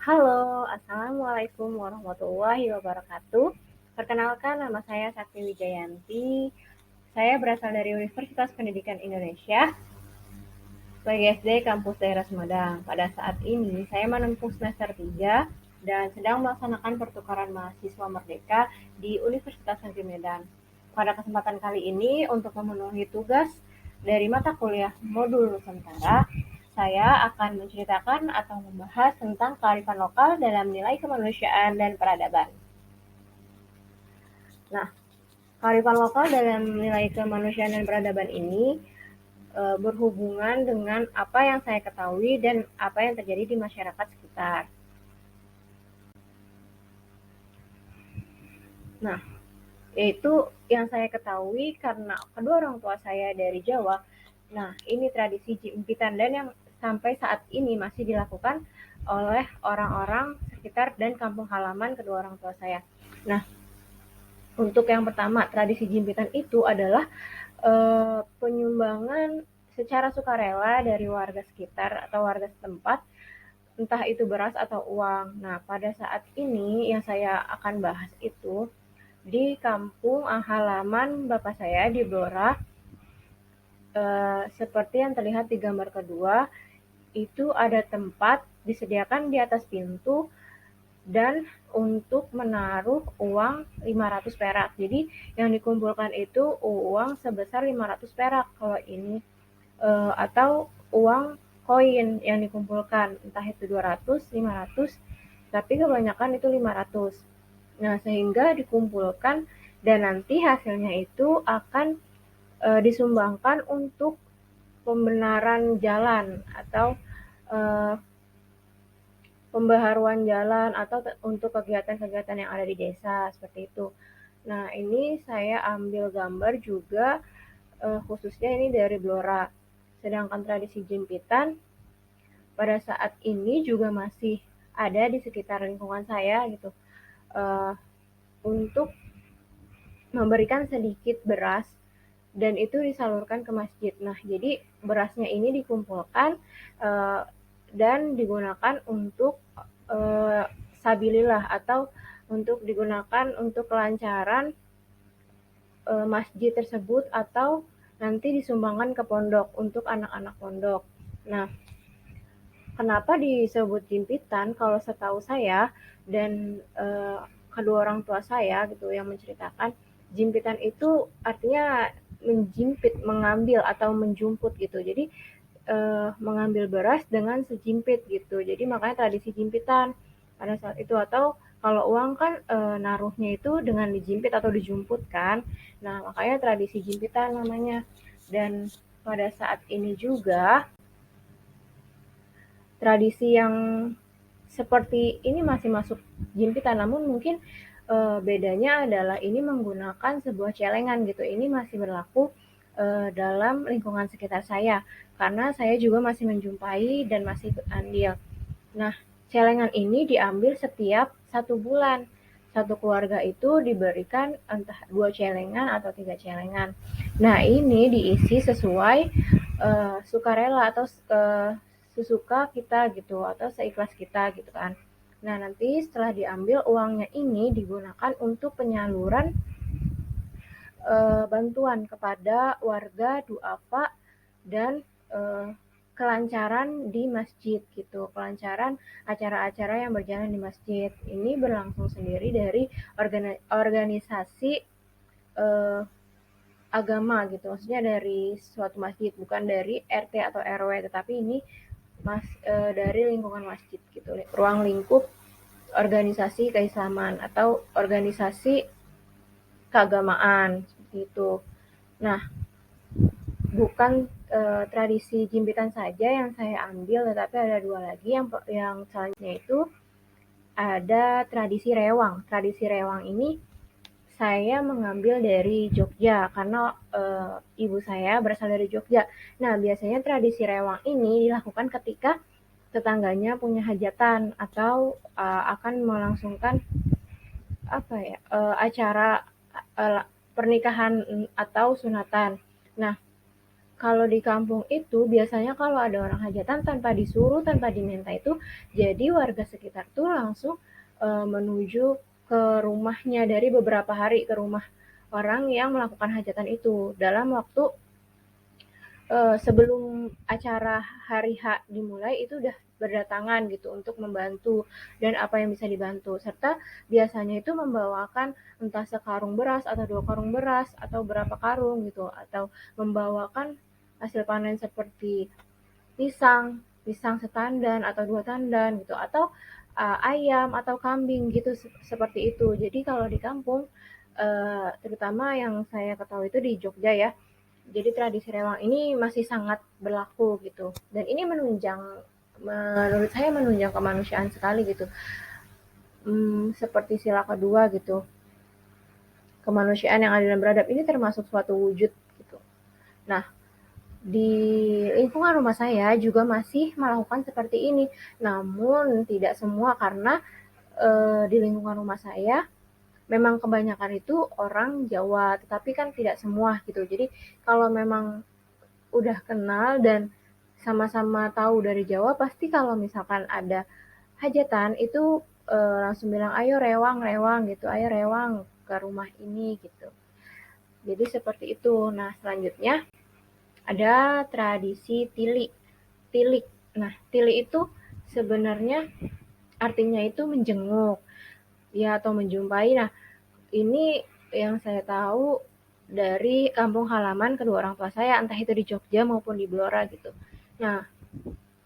Halo, Assalamualaikum warahmatullahi wabarakatuh. Perkenalkan, nama saya Sakti Wijayanti. Saya berasal dari Universitas Pendidikan Indonesia, PGSD Kampus Daerah Sumedang. Pada saat ini, saya menempuh semester 3 dan sedang melaksanakan pertukaran mahasiswa merdeka di Universitas Negeri Medan. Pada kesempatan kali ini, untuk memenuhi tugas dari mata kuliah modul Nusantara, saya akan menceritakan atau membahas tentang kearifan lokal dalam nilai kemanusiaan dan peradaban. Nah, kearifan lokal dalam nilai kemanusiaan dan peradaban ini berhubungan dengan apa yang saya ketahui dan apa yang terjadi di masyarakat sekitar. Nah, yaitu yang saya ketahui karena kedua orang tua saya dari Jawa. Nah, ini tradisi jimpitan dan yang sampai saat ini masih dilakukan oleh orang-orang sekitar dan kampung halaman kedua orang tua saya. Nah, untuk yang pertama, tradisi jimpitan itu adalah penyumbangan secara sukarela dari warga sekitar atau warga setempat, entah itu beras atau uang. Nah, pada saat ini yang saya akan bahas itu di kampung halaman bapak saya di Blora, seperti yang terlihat di gambar kedua, itu ada tempat disediakan di atas pintu dan untuk menaruh uang 500 perak. Jadi yang dikumpulkan itu uang sebesar 500 perak kalau ini, atau uang koin yang dikumpulkan, entah itu 200, 500, tapi kebanyakan itu 500. Nah, sehingga dikumpulkan dan nanti hasilnya itu akan disumbangkan untuk pembenaran jalan atau eh, pembaharuan jalan atau untuk kegiatan-kegiatan yang ada di desa seperti itu. Nah, ini saya ambil gambar juga khususnya ini dari Blora. Sedangkan tradisi jempitan pada saat ini juga masih ada di sekitar lingkungan saya gitu. Uh, untuk memberikan sedikit beras dan itu disalurkan ke masjid. Nah, jadi berasnya ini dikumpulkan uh, dan digunakan untuk uh, sabilillah atau untuk digunakan untuk kelancaran masjid tersebut atau nanti disumbangkan ke pondok untuk anak-anak pondok. Nah, kenapa disebut jimpitan? Kalau setahu saya dan kedua orang tua saya gitu yang menceritakan, jimpitan itu artinya menjimpit, mengambil atau menjumput gitu. Jadi mengambil beras dengan sejimpit gitu. Jadi makanya tradisi jimpitan pada saat itu, atau kalau uang kan naruhnya itu dengan dijimpit atau dijumput kan. Nah, makanya tradisi jimpitan namanya. Dan pada saat ini juga tradisi yang seperti ini masih masuk jimpitan, namun mungkin bedanya adalah ini menggunakan sebuah celengan gitu. Ini masih berlaku dalam lingkungan sekitar saya karena saya juga masih menjumpai dan masih ikut andil. Nah, celengan ini diambil setiap 1 bulan. Satu keluarga itu diberikan entah 2 celengan atau 3 celengan. Nah, ini diisi sesuai sukarela atau sesuka kita gitu atau seikhlas kita gitu kan. Nah, nanti setelah diambil uangnya ini digunakan untuk penyaluran bantuan kepada warga duafa dan kelancaran di masjid gitu, kelancaran acara-acara yang berjalan di masjid. Ini berlangsung sendiri dari organisasi eh, agama gitu, maksudnya dari suatu masjid, bukan dari RT atau RW, tetapi ini dari lingkungan masjid gitu, ruang lingkup organisasi keislaman atau organisasi keagamaan seperti itu. Nah, bukan tradisi jimpitan saja yang saya ambil, tetapi ada dua lagi yang selanjutnya itu ada tradisi rewang. Tradisi rewang ini saya mengambil dari Jogja karena ibu saya berasal dari Jogja. Nah, biasanya tradisi rewang ini dilakukan ketika tetangganya punya hajatan atau akan melangsungkan apa ya acara pernikahan atau sunatan. Nah, kalau di kampung itu biasanya kalau ada orang hajatan tanpa disuruh, tanpa diminta itu, jadi warga sekitar tuh langsung menuju ke rumahnya dari beberapa hari ke rumah orang yang melakukan hajatan itu dalam waktu sebelum acara hari H dimulai itu udah berdatangan gitu untuk membantu dan apa yang bisa dibantu serta biasanya itu membawakan entah sekarung beras atau 2 karung beras atau berapa karung gitu atau membawakan hasil panen seperti pisang, pisang setandan atau 2 tandan gitu atau ayam atau kambing gitu seperti itu. Jadi kalau di kampung terutama yang saya ketahui itu di Jogja ya. Jadi tradisi rewang ini masih sangat berlaku gitu. Dan ini menurut saya menunjang kemanusiaan sekali gitu. Seperti sila kedua gitu. Kemanusiaan yang adil dan beradab ini termasuk suatu wujud gitu. Nah, di lingkungan rumah saya juga masih melakukan seperti ini. Namun tidak semua karena di lingkungan rumah saya memang kebanyakan itu orang Jawa, tetapi kan tidak semua gitu. Jadi kalau memang udah kenal dan sama-sama tahu dari Jawa, pasti kalau misalkan ada hajatan itu langsung bilang ayo rewang rewang gitu, ayo rewang ke rumah ini gitu. Jadi seperti itu. Nah selanjutnya ada tradisi tilik. Tilik. Nah tilik itu sebenarnya artinya itu menjenguk ya atau menjumpai. Nah ini yang saya tahu dari kampung halaman kedua orang tua saya, entah itu di Jogja maupun di Blora gitu. Nah,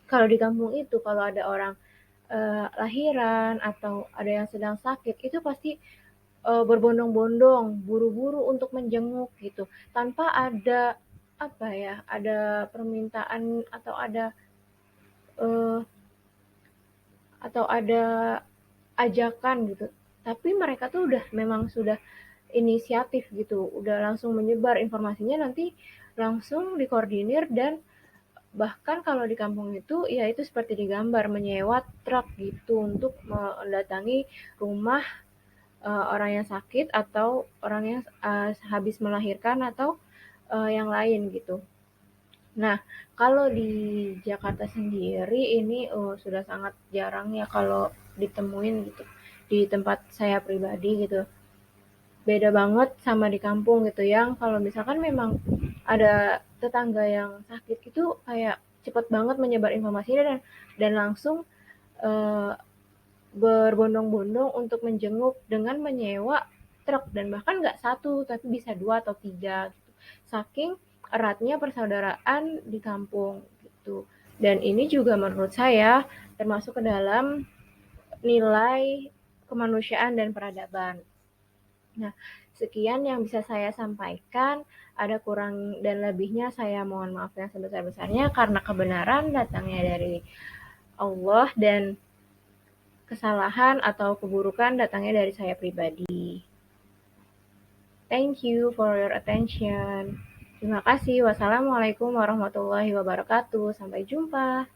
kalau di kampung itu kalau ada orang lahiran atau ada yang sedang sakit, itu pasti berbondong-bondong, buru-buru untuk menjenguk gitu, tanpa ada apa ya, ada permintaan uh, atau ada ajakan gitu. Tapi mereka tuh udah memang sudah inisiatif gitu, udah langsung menyebar informasinya nanti langsung dikoordinir dan bahkan kalau di kampung itu ya itu seperti digambar menyewa truk gitu untuk mendatangi rumah orang yang sakit atau orang yang habis melahirkan atau yang lain gitu. Nah, kalau di Jakarta sendiri ini sudah sangat jarang ya kalau ditemuin gitu di tempat saya pribadi gitu. Beda banget sama di kampung gitu yang kalau misalkan memang ada tetangga yang sakit itu kayak cepet banget menyebar informasinya dan langsung eh, berbondong-bondong untuk menjenguk dengan menyewa truk dan bahkan nggak satu tapi bisa 2 atau 3 gitu. Saking eratnya persaudaraan di kampung gitu. Dan ini juga menurut saya termasuk ke dalam nilai kemanusiaan dan peradaban. Nah, sekian yang bisa saya sampaikan. Ada kurang dan lebihnya saya mohon maaf yang sebesar-besarnya karena kebenaran datangnya dari Allah dan kesalahan atau keburukan datangnya dari saya pribadi. Thank you for your attention. Terima kasih. Wassalamualaikum warahmatullahi wabarakatuh. Sampai jumpa.